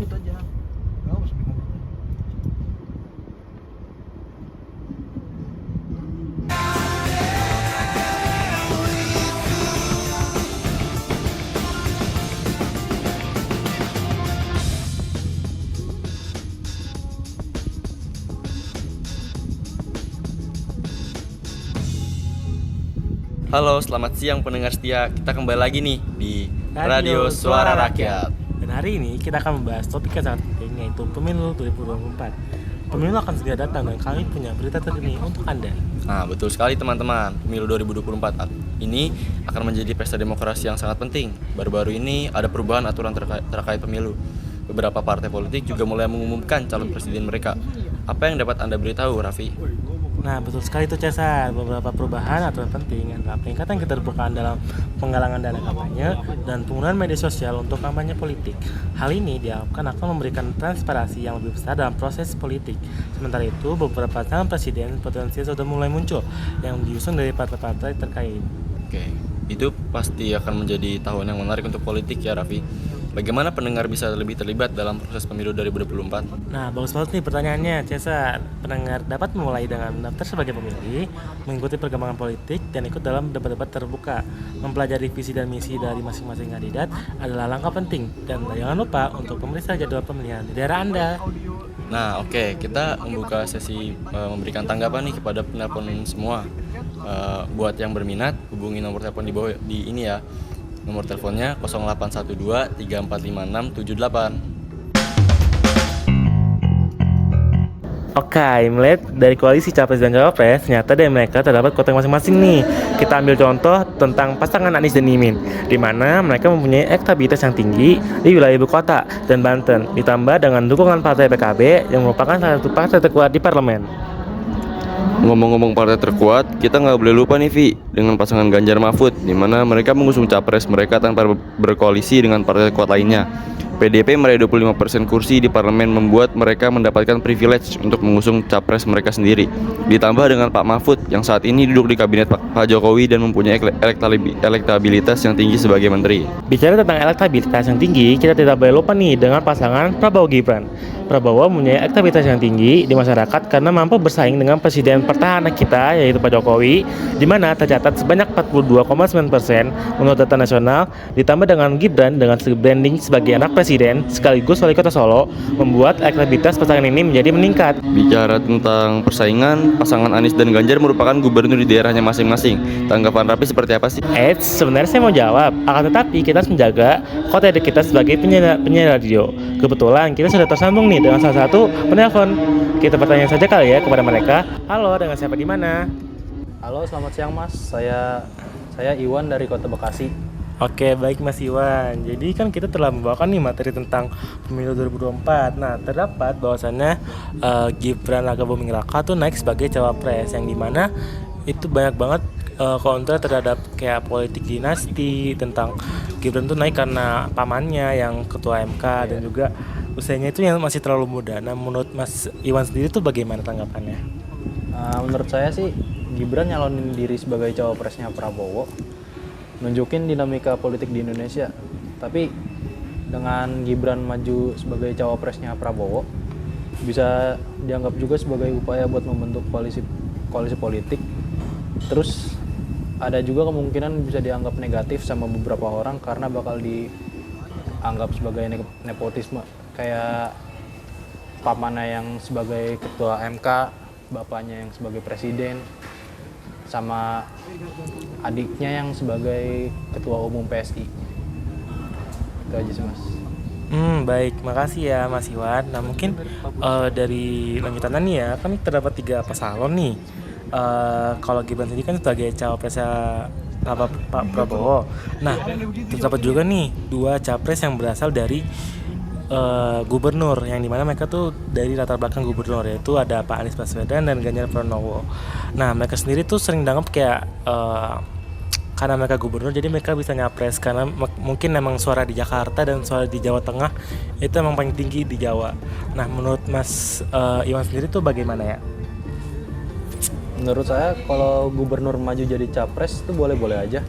itu aja. Nggak usah ngobrol. Halo, selamat siang pendengar setia. Kita kembali lagi nih di Radio Suara Rakyat. Dan hari ini kita akan membahas topik yang sangat penting, yaitu Pemilu 2024. Pemilu akan segera datang dan kami punya berita terkini untuk Anda. Nah, betul sekali teman-teman. Pemilu 2024 ini akan menjadi pesta demokrasi yang sangat penting. Baru-baru ini ada perubahan aturan terkait pemilu. Beberapa partai politik juga mulai mengumumkan calon presiden mereka. Apa yang dapat Anda beritahu, Raffi? Nah, betul sekali itu Cesar. Beberapa perubahan aturan penting adalah peningkatan keterbukaan dalam penggalangan dana kampanye dan penggunaan media sosial untuk kampanye politik. Hal ini diharapkan akan memberikan transparansi yang lebih besar dalam proses politik. Sementara itu, beberapa calon presiden potensial sudah mulai muncul yang diusung dari partai-partai terkait. Oke, itu pasti akan menjadi tahun yang menarik untuk politik ya, Raffi. Bagaimana pendengar bisa lebih terlibat dalam proses pemilu 2024? Nah, bagus banget nih pertanyaannya, Cesar. Pendengar dapat memulai dengan mendaftar sebagai pemilih, mengikuti perkembangan politik, dan ikut dalam debat-debat terbuka. Mempelajari visi dan misi dari masing-masing kandidat adalah langkah penting. Dan jangan lupa untuk memeriksa jadwal pemilihan di daerah Anda. Nah, oke, kita membuka sesi memberikan tanggapan nih kepada penelpon semua. Buat yang berminat, hubungi nomor telepon di bawah di ini ya. Nomor teleponnya 0812 3456 78. Oke, melihat dari koalisi Capres dan Cawapres, ternyata dari mereka terdapat kota masing-masing nih. Kita ambil contoh tentang pasangan Anies dan Imin, di mana mereka mempunyai elektabilitas yang tinggi di wilayah ibu kota dan Banten, ditambah dengan dukungan partai PKB yang merupakan salah satu partai terkuat di parlemen. Ngomong-ngomong partai terkuat, kita nggak boleh lupa nih Vi, dengan pasangan Ganjar Mahfud, di mana mereka mengusung capres mereka tanpa berkoalisi dengan partai kuat lainnya. PDP meraih 25% kursi di parlemen membuat mereka mendapatkan privilege untuk mengusung capres mereka sendiri. Ditambah dengan Pak Mahfud yang saat ini duduk di kabinet Pak Jokowi dan mempunyai elektabilitas yang tinggi sebagai menteri. Bicara tentang elektabilitas yang tinggi, kita tidak boleh lupa nih dengan pasangan Prabowo Gibran. Prabowo mempunyai elektabilitas yang tinggi di masyarakat karena mampu bersaing dengan presiden pertahanan kita yaitu Pak Jokowi, di mana tercatat sebanyak 42,9% menurut data nasional. Ditambah dengan Gibran dengan branding sebagai anak presiden sekaligus wali kota Solo, membuat elektabilitas pasangan ini menjadi meningkat. Bicara tentang persaingan, pasangan Anies dan Ganjar merupakan gubernur di daerahnya masing-masing. Tanggapan Rapi seperti apa sih? Sebenarnya saya mau jawab, akan tetapi kita harus menjaga kota kita sebagai penyiar radio. Kebetulan kita sudah tersambung nih dengan salah satu penelpon. Kita bertanya saja kali ya kepada mereka. Halo, dengan siapa di mana? Halo, selamat siang Mas. Saya Iwan dari Kota Bekasi. Oke, baik Mas Iwan. Jadi kan kita telah membawakan nih materi tentang pemilu 2024. Nah, terdapat bahwasannya Gibran Rakabuming Raka tuh naik sebagai cawapres, yang dimana itu banyak banget kontra terhadap kayak politik dinasti, tentang Gibran tuh naik karena pamannya yang ketua MK dan juga usianya itu yang masih terlalu muda. Nah, menurut Mas Iwan sendiri tuh bagaimana tanggapannya? Menurut saya sih Gibran nyalonin diri sebagai cawapresnya Prabowo, nunjukin dinamika politik di Indonesia. Tapi dengan Gibran maju sebagai cawapresnya Prabowo, bisa dianggap juga sebagai upaya buat membentuk koalisi politik. Terus ada juga kemungkinan bisa dianggap negatif sama beberapa orang karena bakal dianggap sebagai nepotisme, kayak pamannya yang sebagai ketua MK, bapaknya yang sebagai presiden, sama adiknya yang sebagai ketua umum PSI. Itu aja sih Mas. Baik, makasih ya Mas Iwan. Nah, mungkin dari lanjutannya nih ya, kan terdapat 3 pasalon nih. Kalau Gibran sendiri kan sebagai cawapresnya Pak Prabowo. Nah, terdapat juga nih 2 capres yang berasal dari gubernur, yang dimana mereka tuh dari latar belakang gubernur, yaitu ada Pak Anies Baswedan dan Ganjar Pranowo. Nah, mereka sendiri tuh sering dianggap kayak karena mereka gubernur jadi mereka bisa nyapres karena mungkin memang suara di Jakarta dan suara di Jawa Tengah itu emang paling tinggi di Jawa. Nah, menurut Mas Iwan sendiri tuh bagaimana ya? Menurut saya kalau gubernur maju jadi capres itu boleh-boleh aja,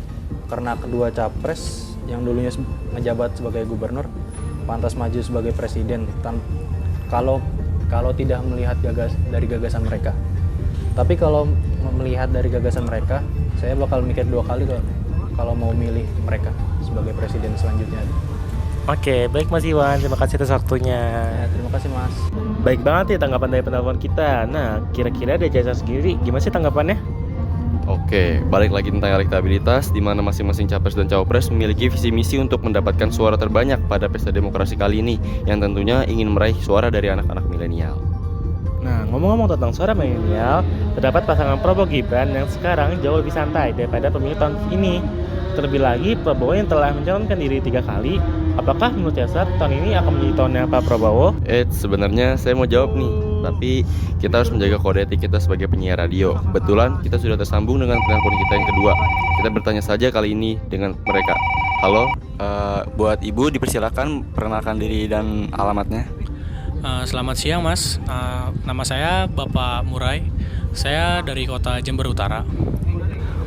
karena kedua capres yang dulunya ngejabat sebagai gubernur pantas maju sebagai presiden kalau tidak melihat dari gagasan mereka. Tapi kalau melihat dari gagasan mereka, saya bakal mikir 2 kali kalau mau milih mereka sebagai presiden selanjutnya. Oke, baik Mas Iwan, terima kasih atas waktunya. Ya, terima kasih Mas. Baik banget ya tanggapan dari penelpon kita. Nah, kira-kira dari Jason sendiri gimana sih tanggapannya? Oke, balik lagi tentang elektabilitas, di mana masing-masing capres dan cawapres memiliki visi misi untuk mendapatkan suara terbanyak pada pesta demokrasi kali ini, yang tentunya ingin meraih suara dari anak-anak milenial. Nah, ngomong-ngomong tentang suara milenial, terdapat pasangan Prabowo Gibran yang sekarang jauh lebih santai daripada pemilu tahun ini. Terlebih lagi, Prabowo yang telah mencalonkan diri 3 kali, apakah menurut Yasar tahun ini akan menjadi tahunnya Pak Prabowo? Sebenarnya saya mau jawab nih, tapi kita harus menjaga kode etik kita sebagai penyiar radio. Kebetulan kita sudah tersambung dengan penelpon kita yang kedua. Kita bertanya saja kali ini dengan mereka. Halo, buat Ibu dipersilakan perkenalkan diri dan alamatnya. Selamat siang Mas, nama saya Bapak Murai. Saya dari kota Jember Utara.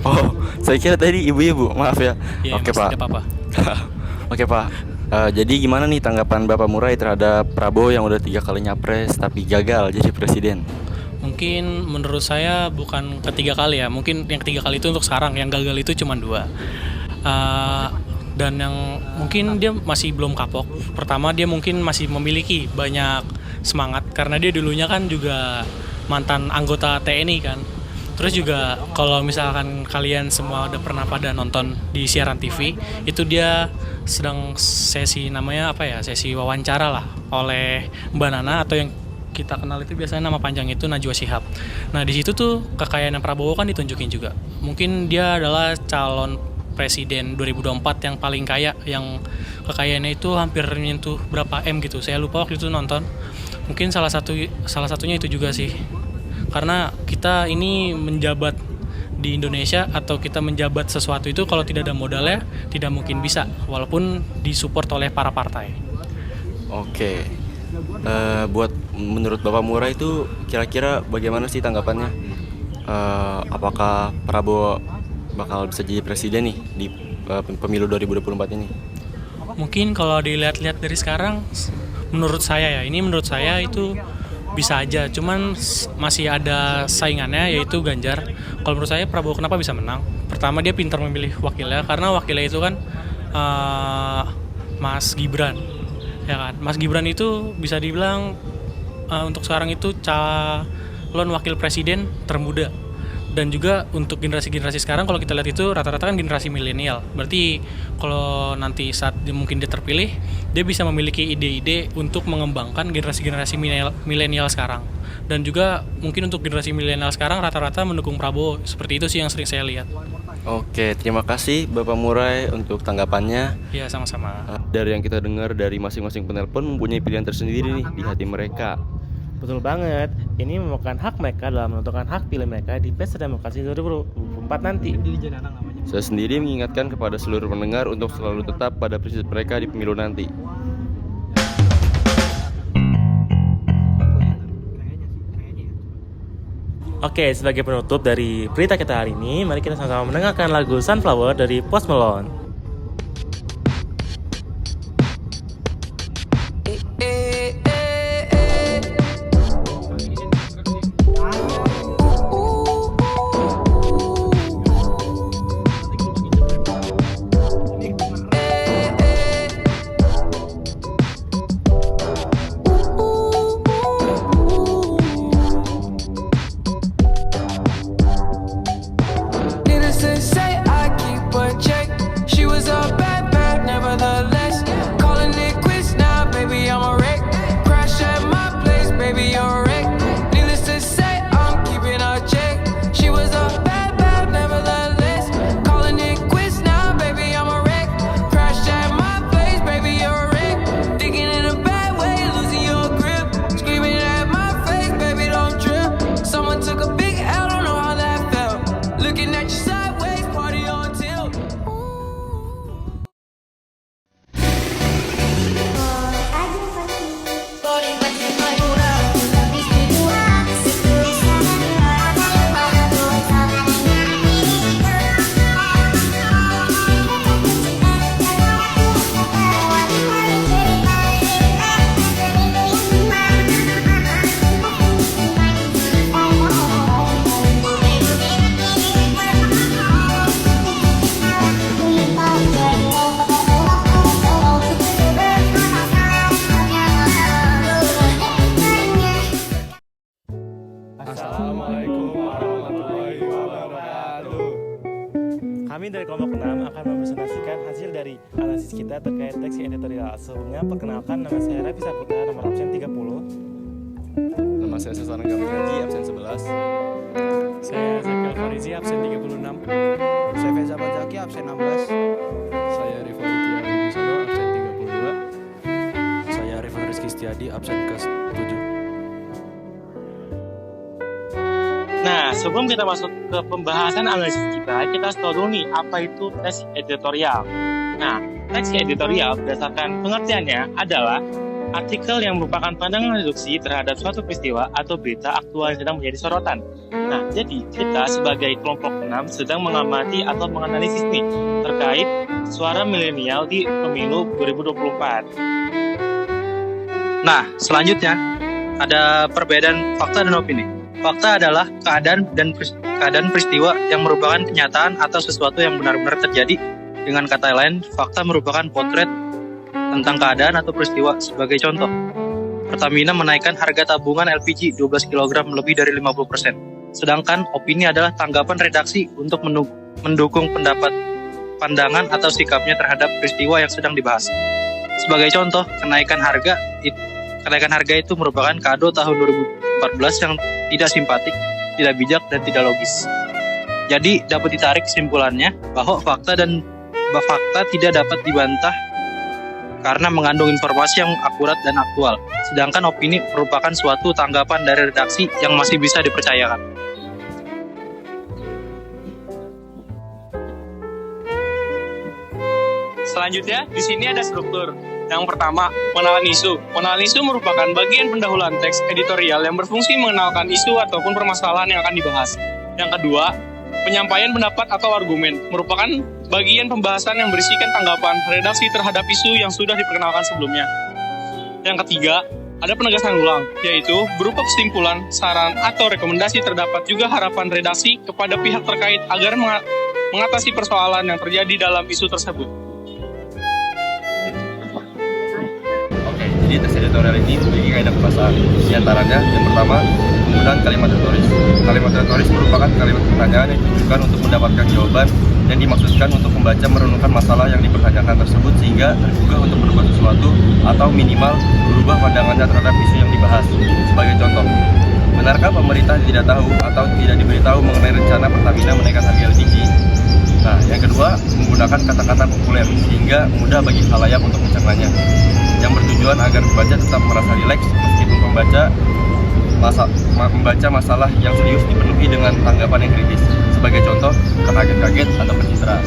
Oh, saya kira tadi ibu-ibu, maaf ya. Iya, Oke Mas, Pak. tidak apa-apa. Oke Pak. Jadi gimana nih tanggapan Bapak Murai terhadap Prabowo yang udah 3 kali nyapres tapi gagal jadi presiden? Mungkin menurut saya bukan ketiga kali ya, mungkin yang ketiga kali itu untuk sekarang, yang gagal itu cuma 2. Dan yang mungkin dia masih belum kapok. Pertama, dia mungkin masih memiliki banyak semangat karena dia dulunya kan juga mantan anggota TNI kan. Terus juga kalau misalkan kalian semua udah pernah pada nonton di siaran TV, itu dia sedang sesi namanya apa ya, sesi wawancara lah oleh Mbak Nana, atau yang kita kenal itu biasanya nama panjang itu Najwa Shihab. Nah di situ tuh kekayaan Prabowo kan ditunjukin juga. Mungkin dia atuh calon presiden 2024 yang paling kaya, yang kekayaannya itu hampir menyentuh berapa M gitu. Saya lupa waktu itu nonton. Mungkin salah satunya itu juga sih. Karena kita ini menjabat di Indonesia atau kita menjabat sesuatu itu kalau tidak ada modalnya tidak mungkin bisa, walaupun disupport oleh para partai. Oke. Buat menurut Bapak Murai itu kira-kira bagaimana sih tanggapannya? Apakah Prabowo bakal bisa jadi presiden nih di pemilu 2024 ini? Mungkin kalau dilihat-lihat dari sekarang, menurut saya itu bisa aja, cuman masih ada saingannya yaitu Ganjar. Kalau menurut saya Prabowo kenapa bisa menang? Pertama, dia pintar memilih wakilnya, karena wakilnya itu kan Mas Gibran, ya kan? Mas Gibran itu bisa dibilang untuk sekarang itu calon wakil presiden termuda. Dan juga untuk generasi-generasi sekarang kalau kita lihat itu rata-rata kan generasi milenial. Berarti kalau nanti saat mungkin dia terpilih, dia bisa memiliki ide-ide untuk mengembangkan generasi-generasi milenial sekarang. Dan juga mungkin untuk generasi milenial sekarang rata-rata mendukung Prabowo. Seperti itu sih yang sering saya lihat. Oke, terima kasih Bapak Murai untuk tanggapannya. Ya, sama-sama. Dari yang kita dengar dari masing-masing penelpon mempunyai pilihan tersendiri nih di hati mereka. Betul banget, ini merupakan hak mereka dalam menentukan hak pilih mereka di Pesta Demokrasi 2024 nanti. Saya sendiri mengingatkan kepada seluruh pendengar untuk selalu tetap pada prinsip mereka di pemilu nanti. Oke, sebagai penutup dari berita kita hari ini, mari kita sama-sama mendengarkan lagu Sunflower dari Post Malone. mempresentasikan hasil dari analisis kita terkait teks editorial. Sebelumnya perkenalkan, nama saya Rafi Saputra, nomor absen 30. Nama saya Seseorang Gaji, absen 11. Saya Zakil Farizi, absen 36. Saya Feza Bazaki, absen 16. Saya Rifan Tiari Bisono, absen 32. Saya Rifan Rizky Setiadi, absen ke-7. Nah, sebelum kita masuk ke pembahasan analisis kita harus tahu dulu nih, apa itu teks editorial. Nah, teks editorial berdasarkan pengertiannya adalah artikel yang merupakan pandangan reduksi terhadap suatu peristiwa atau berita aktual yang sedang menjadi sorotan. Nah, jadi kita sebagai kelompok 6 sedang mengamati atau menganalisis nih terkait suara milenial di pemilu 2024. Nah, selanjutnya ada perbedaan fakta dan opini. Fakta adalah keadaan peristiwa yang merupakan kenyataan atau sesuatu yang benar-benar terjadi. Dengan kata lain, fakta merupakan potret tentang keadaan atau peristiwa. Sebagai contoh, Pertamina menaikkan harga tabungan LPG 12 kg lebih dari 50%. Sedangkan opini adalah tanggapan redaksi untuk mendukung pandangan atau sikapnya terhadap peristiwa yang sedang dibahas. Sebagai contoh, kenaikan harga itu merupakan kado tahun 2014 yang tidak simpatik, tidak bijak, dan tidak logis. Jadi dapat ditarik kesimpulannya bahwa fakta tidak dapat dibantah karena mengandung informasi yang akurat dan aktual. Sedangkan opini merupakan suatu tanggapan dari redaksi yang masih bisa dipercayakan. Selanjutnya, di sini ada struktur. Yang pertama, pengenalan isu. Pengenalan isu merupakan bagian pendahuluan teks editorial yang berfungsi mengenalkan isu ataupun permasalahan yang akan dibahas. Yang kedua, penyampaian pendapat atau argumen merupakan bagian pembahasan yang berisikan tanggapan redaksi terhadap isu yang sudah diperkenalkan sebelumnya. Yang ketiga, ada penegasan ulang, yaitu berupa kesimpulan, saran, atau rekomendasi. Terdapat juga harapan redaksi kepada pihak terkait agar mengatasi persoalan yang terjadi dalam isu tersebut. Jadi teks editorial ini memiliki kaidah kebahasaan. Di antaranya, yang pertama, penggunaan kalimat retoris. Kalimat retoris merupakan kalimat pertanyaan yang ditujukan untuk mendapatkan jawaban yang dimaksudkan untuk membaca merenungkan masalah yang dipertanyakan tersebut sehingga tergugah untuk berbuat sesuatu atau minimal berubah pandangannya terhadap isu yang dibahas. Sebagai contoh, benarkah pemerintah tidak tahu atau tidak diberitahu mengenai rencana Pertamina menaikkan harga LPG? Nah, yang kedua, menggunakan kata-kata populer sehingga mudah bagi khalayak untuk mencernanya, yang bertujuan agar pembaca tetap merasa rileks meskipun membaca masalah yang serius dipenuhi dengan tanggapan yang kritis. Sebagai contoh, terkaget-kaget atau bercitra.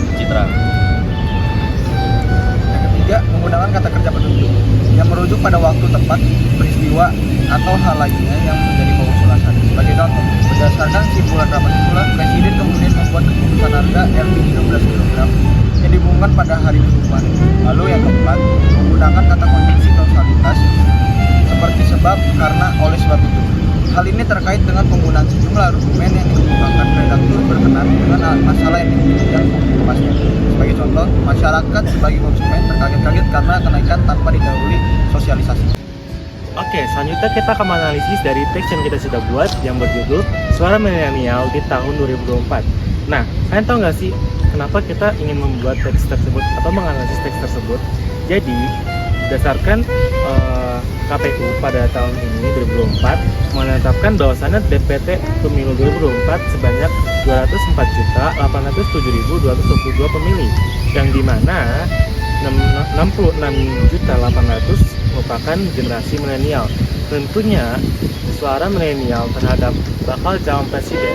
Yang ketiga, menggunakan kata kerja penunjuk yang merujuk pada waktu tepat, peristiwa, atau hal lainnya yang menjadi pokok ulasan. Sebagai contoh, berdasarkan kesimpulan rapat itulah, Presiden kemudian membuat keputusan harga LPG 12 kg yang diumumkan pada hari Minggu kemarin. Lalu yang keempat, menggunakan kata konjungsi kausalitas seperti sebab, karena, oleh sebab itu. Hal ini terkait dengan penggunaan sejumlah argumen yang dikemukakan redaktur berkenaan dengan masalah yang dibahasnya. Sebagai contoh, masyarakat sebagai konsumen terkaget-kaget karena kenaikan tanpa didahului sosialisasi. Oke, selanjutnya kita akan menganalisis dari teks yang kita sudah buat yang berjudul Suara Milenial di tahun 2024. Nah, kalian tahu nggak sih kenapa kita ingin membuat teks tersebut atau menganalisis teks tersebut? Jadi, berdasarkan KPU pada tahun ini 2024 menetapkan bahwasannya DPT pemilu 2024 sebanyak 204.807.222 pemilih, yang dimana 66.800 merupakan generasi milenial. Tentunya suara milenial terhadap bakal calon presiden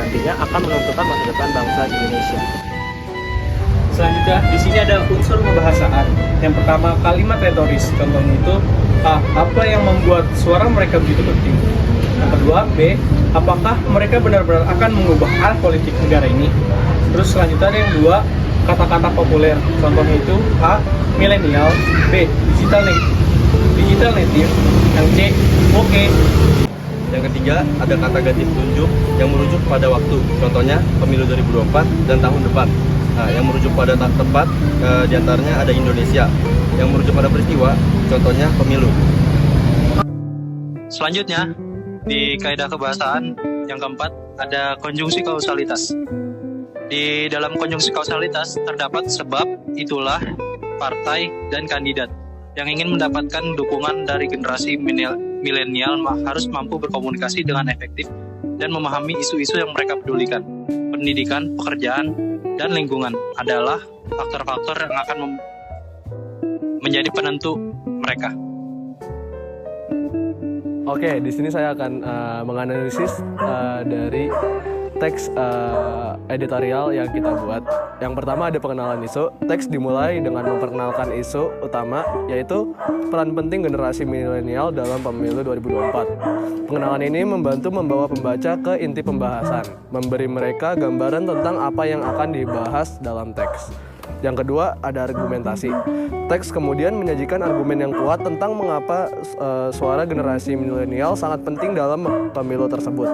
nantinya akan menentukan masa depan bangsa Indonesia. Selanjutnya, di sini ada unsur pembahasaan. Yang pertama, kalimat retoris. Contohnya itu A. Apa yang membuat suara mereka begitu penting? Yang kedua, B. Apakah mereka benar-benar akan mengubah arah politik negara ini? Terus selanjutnya ada yang dua, kata-kata populer. Contohnya itu A. Milenial, B. Digital native, yang C. Oke. Yang ketiga, ada kata ganti petunjuk yang merujuk pada waktu. Contohnya, pemilu 2024 dan tahun depan. Nah, yang merujuk pada tempat diantaranya ada Indonesia. Yang merujuk pada peristiwa, contohnya pemilu. Selanjutnya, di kaidah kebahasaan yang keempat ada konjungsi kausalitas. Di dalam konjungsi kausalitas terdapat sebab, itulah, partai, dan kandidat. Yang ingin mendapatkan dukungan dari generasi milenial harus mampu berkomunikasi dengan efektif dan memahami isu-isu yang mereka pedulikan. Pendidikan, pekerjaan, dan lingkungan adalah faktor-faktor yang akan menjadi penentu mereka. Oke, di sini saya akan menganalisis dari teks editorial yang kita buat. Yang pertama ada pengenalan isu. Teks dimulai dengan memperkenalkan isu utama, yaitu peran penting generasi milenial dalam pemilu 2024. Pengenalan ini membantu membawa pembaca ke inti pembahasan, memberi mereka gambaran tentang apa yang akan dibahas dalam teks. Yang kedua, ada argumentasi. Teks kemudian menyajikan argumen yang kuat tentang mengapa suara generasi milenial sangat penting dalam pemilu tersebut.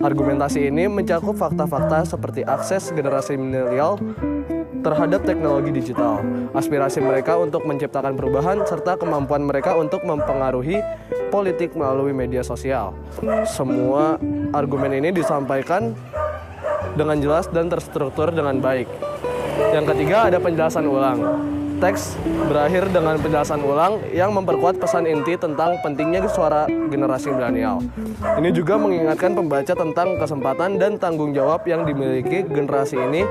Argumentasi ini mencakup fakta-fakta seperti akses generasi milenial terhadap teknologi digital, aspirasi mereka untuk menciptakan perubahan, serta kemampuan mereka untuk mempengaruhi politik melalui media sosial. Semua argumen ini disampaikan dengan jelas dan terstruktur dengan baik. Yang ketiga ada penjelasan ulang. Teks berakhir dengan penjelasan ulang yang memperkuat pesan inti tentang pentingnya suara generasi milenial. Ini juga mengingatkan pembaca tentang kesempatan dan tanggung jawab yang dimiliki generasi ini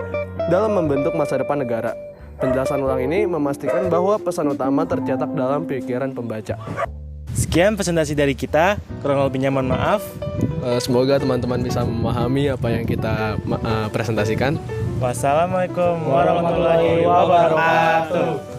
dalam membentuk masa depan negara. Penjelasan ulang ini memastikan bahwa pesan utama tercetak dalam pikiran pembaca. Sekian presentasi dari kita, kurang lebihnya mohon maaf. Semoga teman-teman bisa memahami apa yang kita presentasikan. Wassalamualaikum warahmatullahi wabarakatuh.